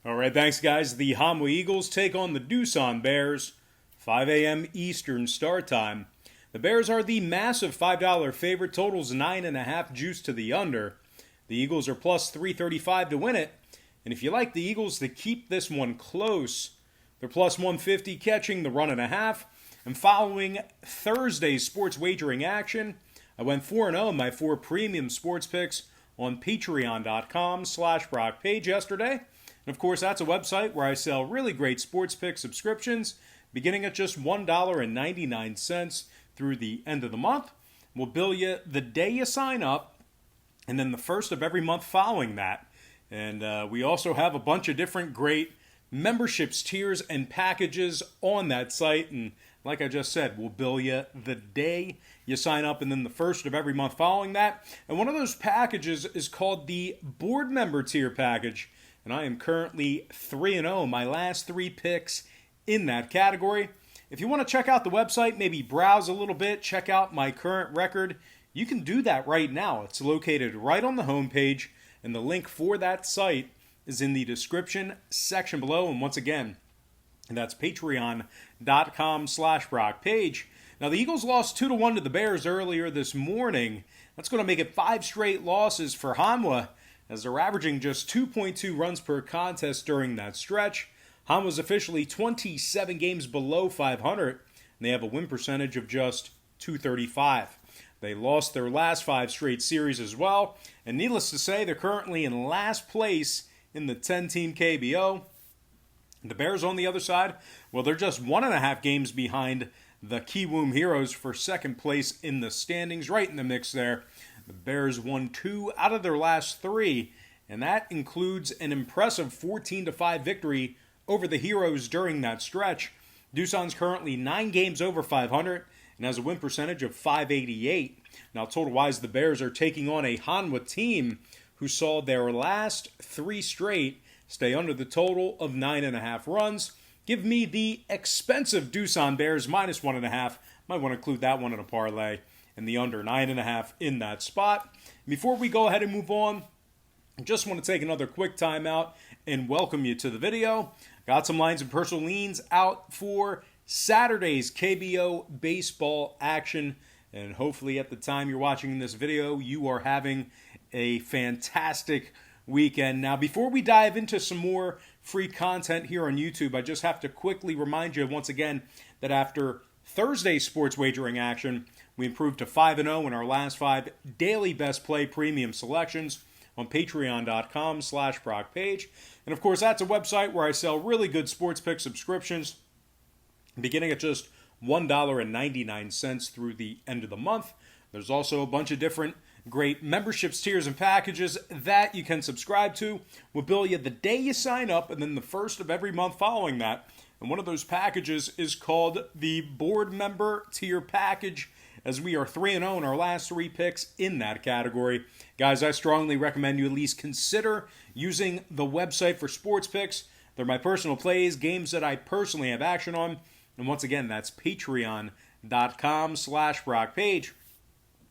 All right, thanks, guys. The Hanwha Eagles take on the Doosan Bears, 5 a.m. Eastern start time. The Bears are the massive $5 favorite, totals 9.5 juice to the under. The Eagles are plus 335 to win it. And if you like the Eagles to keep this one close, they're plus 150 catching the run and a half. And following Thursday's sports wagering action, I went 4-0 in my 4 premium sports picks on patreon.com/BrockPage yesterday. And of course, that's a website where I sell really great sports pick subscriptions, beginning at just $1.99 through the end of the month. We'll bill you the day you sign up, and then the first of every month following that. And we also have a bunch of different great memberships, tiers, and packages on that site. And like I just said, we'll bill you the day you sign up, and then the first of every month following that. And one of those packages is called the board member tier package. And I am currently 3-0, my last 3 picks in that category. If you want to check out the website, maybe browse a little bit, check out my current record, you can do that right now. It's located right on the homepage, and the link for that site is in the description section below. And once again, that's patreon.com/BrockPage. Now, the Eagles lost 2-1 to the Bears earlier this morning. That's going to make it 5 straight losses for Hanwha, as they're averaging just 2.2 runs per contest during that stretch. Hanwha's officially 27 games below 500, and they have a win percentage of just .235. They lost their last 5 straight series as well, and needless to say, they're currently in last place in the 10-team KBO. The Bears on the other side, well, they're just 1.5 games behind the KBO Heroes for second place in the standings, right in the mix there. The Bears won 2 out of their last 3, and that includes an impressive 14-5 victory over the Heroes during that stretch. Doosan's currently 9 games over 500 and has a win percentage of .588. Now, total-wise, the Bears are taking on a Hanwha team who saw their last 3 straight stay under the total of 9.5 runs. Give me the expensive Doosan Bears minus 1.5. Might want to include that one in a parlay. And the under 9.5 in that spot. Before we go ahead and move on, I just want to take another quick timeout and welcome you to the video. Got some lines and personal leans out for Saturday's KBO baseball action. And hopefully at the time you're watching this video, you are having a fantastic weekend. Now, before we dive into some more free content here on YouTube, I just have to quickly remind you once again that after Thursday's sports wagering action, we improved to 5-0 in our last 5 daily best play premium selections on patreon.com/BrockPage. And of course, that's a website where I sell really good sports pick subscriptions beginning at just $1.99 through the end of the month. There's also a bunch of different great memberships, tiers, and packages that you can subscribe to. We'll bill you the day you sign up, and then the first of every month following that. And one of those packages is called the board member tier package, as we are 3-0 in our last 3 picks in that category. Guys, I strongly recommend you at least consider using the website for sports picks. They're my personal plays, games that I personally have action on. And once again, that's patreon.com/BrockPage.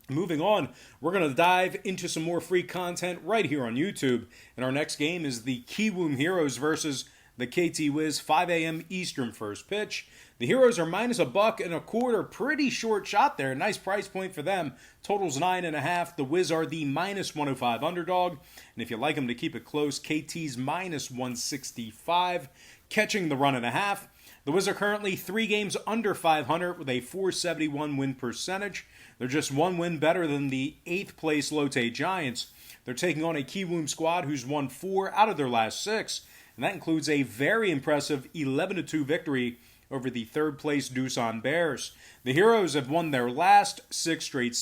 Moving on, we're going to dive into some more free content right here on YouTube. And our next game is the KBO Heroes versus the KT Wiz, 5 a.m. Eastern first pitch. The Heroes are minus $1.25. Pretty short shot there. Nice price point for them. Totals 9.5. The Wiz are the minus 105 underdog. And if you like them to keep it close, KT's minus 165. Catching the run and a half. The Wiz are currently 3 games under 500 with a .471 win percentage. They're just 1 win better than the 8th place Lotte Giants. They're taking on a KBO squad who's won 4 out of their last 6. And that includes a very impressive 11-2 victory over the 3rd place Doosan Bears. The Heroes have won their last 6 straight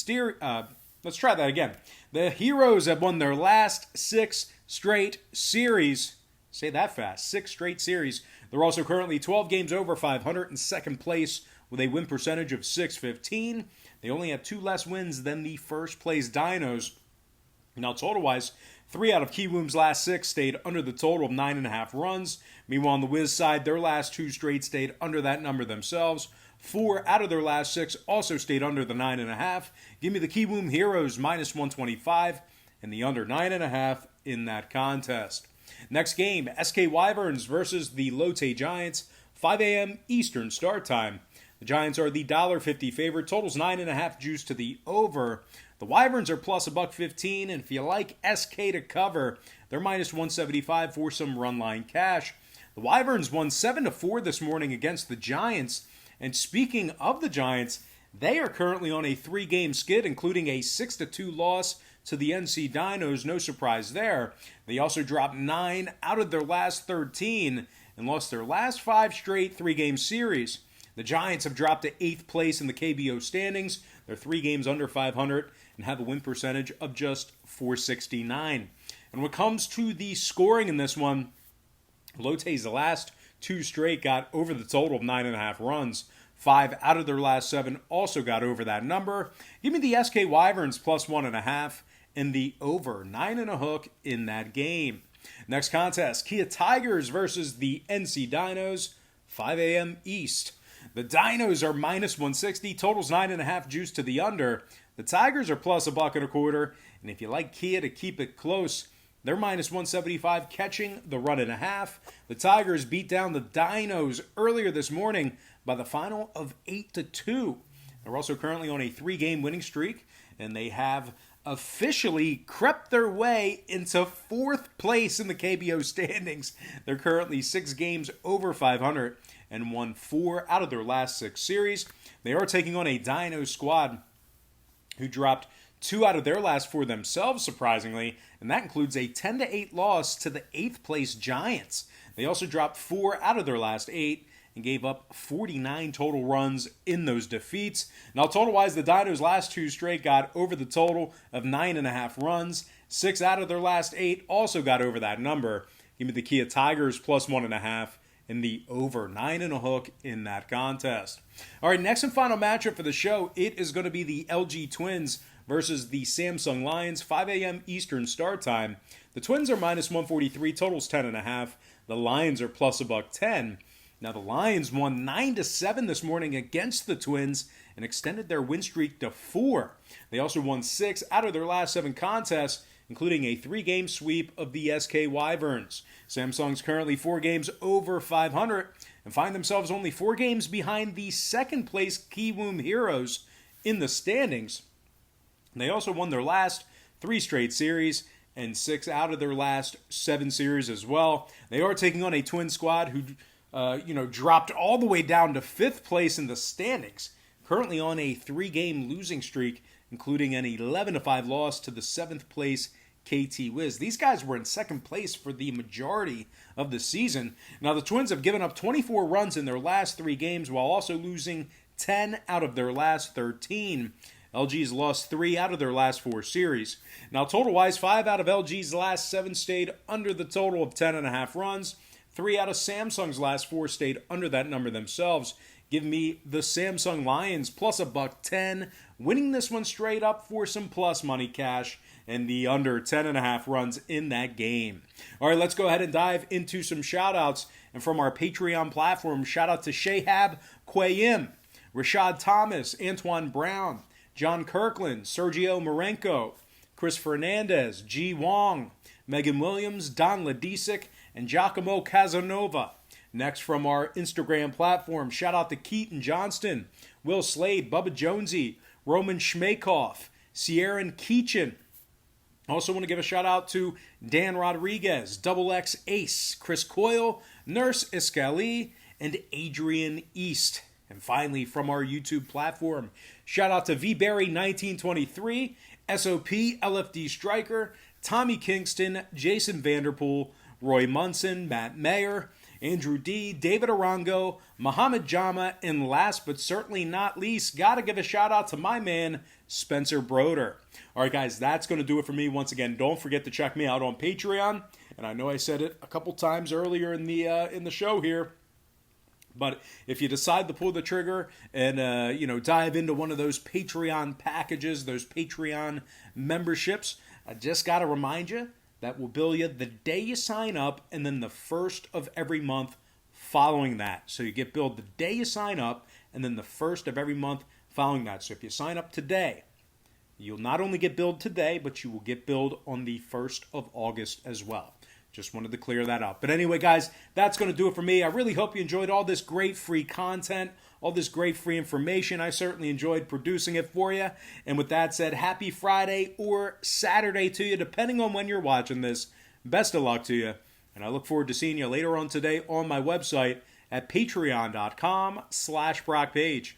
let's try that again. The Heroes have won their last 6 straight series. Say that fast. 6 straight series. They're also currently 12 games over 500 in 2nd place with a win percentage of .615. They only have 2 less wins than the 1st place Dinos. Now, total-wise, 3 out of KBO's last 6 stayed under the total of 9.5 runs. Meanwhile, on the Wiz side, their last 2 straight stayed under that number themselves. 4 out of their last 6 also stayed under the 9.5. Give me the KBO Heroes minus 125 and the under 9.5 in that contest. Next game, SK Wyverns versus the Lotte Giants, 5 a.m. Eastern start time. The Giants are the $1.50 favorite. Total's 9.5 juice to the over. The Wyverns are plus $1.15, and if you like SK to cover, they're minus 175 for some run line cash. The Wyverns won 7-4 this morning against the Giants. And speaking of the Giants, they are currently on a 3-game skid, including a 6-2 loss to the NC Dinos. No surprise there. They also dropped 9 out of their last 13 and lost their last 5 straight 3-game series. The Giants have dropped to 8th place in the KBO standings. They're 3 games under 500 and have a win percentage of just .469. And when it comes to the scoring in this one, Lotte's last 2 straight got over the total of 9.5 runs. 5 out of their last 7 also got over that number. Give me the SK Wyverns plus 1.5 and the over 9.5 in that game. Next contest, Kia Tigers versus the NC Dinos, 5 a.m. East. The Dinos are minus 160, totals 9.5 juice to the under. The Tigers are plus $1.25, and if you like Kia to keep it close, they're minus 175, catching the run and a half. The Tigers beat down the Dinos earlier this morning by the final of 8-2. They're also currently on a 3-game winning streak, and they have officially crept their way into 4th place in the KBO standings. They're currently 6 games over 500 and won 4 out of their last 6 series. They are taking on a Dino squad who dropped 2 out of their last 4 themselves, surprisingly, and that includes a 10-8 loss to the 8th place Giants. They also dropped 4 out of their last 8 and gave up 49 total runs in those defeats. Now, total-wise, the Dinos' last 2 straight got over the total of 9.5 runs. 6 out of their last 8 also got over that number. Give me the Kia Tigers plus 1.5 and the over 9.5 in that contest. All right, next and final matchup for the show, it is going to be the LG Twins versus the Samsung Lions, 5 a.m. Eastern start time. The Twins are minus 143, totals 10.5. The Lions are plus $1.10. Now, the Lions won 9-7 this morning against the Twins and extended their win streak to 4. They also won 6 out of their last 7 contests, including a 3-game sweep of the SK Wyverns. Samsung's currently 4 games over 500 and find themselves only 4 games behind the 2nd place Kiwoom Heroes in the standings. They also won their last 3 straight series and 6 out of their last 7 series as well. They are taking on a Twin squad who dropped all the way down to 5th place in the standings, currently on a 3-game losing streak, including an 11-5 loss to the 7th place KT Wiz. These guys were in 2nd place for the majority of the season. Now, the Twins have given up 24 runs in their last 3 games while also losing 10 out of their last 13. LG's lost 3 out of their last 4 series. Now, total-wise, 5 out of LG's last 7 stayed under the total of 10.5 runs. 3 out of Samsung's last 4 stayed under that number themselves. Give me the Samsung Lions plus $1.10, winning this one straight up for some plus money cash and the under 10.5 runs in that game. All right, let's go ahead and dive into some shout-outs. And from our Patreon platform, shout-out to Shahab Quayim, Rashad Thomas, Antoine Brown, John Kirkland, Sergio Marenko, Chris Fernandez, G. Wong, Megan Williams, Don Ladisic, and Giacomo Casanova. Next, from our Instagram platform, shout out to Keaton Johnston, Will Slade, Bubba Jonesy, Roman Schmakoff, Sierra Keachin. Also want to give a shout out to Dan Rodriguez, Double X Ace, Chris Coyle, Nurse Escali, and Adrian East. And finally, from our YouTube platform, shout out to VBerry1923, SOP LFD Striker, Tommy Kingston, Jason Vanderpool, Roy Munson, Matt Mayer, Andrew D., David Arango, Muhammad Jama, and last but certainly not least, gotta give a shout out to my man, Spencer Broder. All right, guys, that's going to do it for me. Once again, don't forget to check me out on Patreon. And I know I said it a couple times earlier in the show here, but if you decide to pull the trigger and dive into one of those Patreon packages, those Patreon memberships, I just got to remind you that will bill you the day you sign up and then the first of every month following that. So you get billed the day you sign up and then the first of every month following that. So if you sign up today, you'll not only get billed today, but you will get billed on the 1st of August as well. Just wanted to clear that up. But anyway, guys, that's going to do it for me. I really hope you enjoyed all this great free content, all this great free information. I certainly enjoyed producing it for you. And with that said, happy Friday or Saturday to you, depending on when you're watching this. Best of luck to you. And I look forward to seeing you later on today on my website at patreon.com/BrockPage.